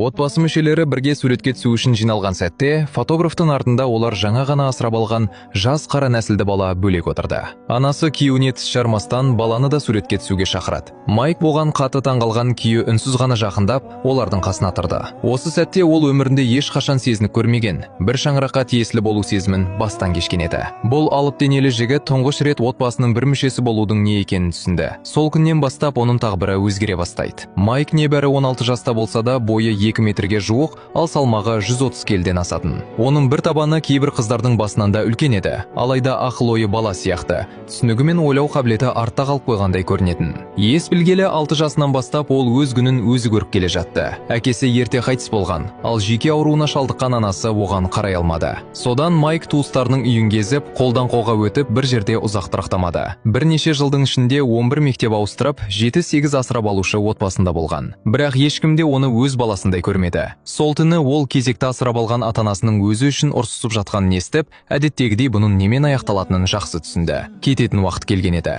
Отбасы мүшелері бірге суретке түсу үшін жиналған сәтте, фотографтың артында олар жаңа ғана асырап алған жас қара нәсілді бала бөлек отырды. Анасы күйеуіне тіс жармастан баланы да суретке түсуге шақырады. Майк болған қатты таңғалған, күйеуі үнсіз ғана жақындап, олардың қасына тұрды. Осы сәтте ол өмірінде ешқашан сезініп көрмеген бір шаңыраққа тиесілі болу сезімін бастан кешкен еді. Бұл алып денелі жігіт тұңғыш рет отбасының бір мүшесі болудың не екенін түсінді. Сол күннен бастап оның тағдыры өзгере бастайды. Майк небәрі 16 жаста болса да, бойы 2 метрге жуық, ал салмағы 130 келіден асатын. Оның бір табаны кейбір қыздардың басынан да үлкен еді, алайда ақыл ойы бала сияқты, түсінігі мен ойлау қабілеті артта қалып қойғандай көрінетін. Ес білгелі 6 жасынан бастап ол өз күнін өзі көріп келе жатты. Әкесі ерте қайтыс болған, ал жүйке ауруына шалдыққан анасы оған қарай алмады. Содан Майк туыстарының үйін кезіп, қолдан қолға өтіп, бір жерде ұзақ тұрақтамады. Бірнеше жылдың ішінде 11 мектеп ауыстырып, 7-8 асырап алушы отбасында болған. Бірақ ешкімде оны өз баласындай көрмеді. Сол түні ол кезекті асырап алған ата-анасының өзі үшін ұрсысып жатқанын естіп, әдеттегідей бұның немен аяқталатынын жақсы түсінді. Кететін уақыт келген еді.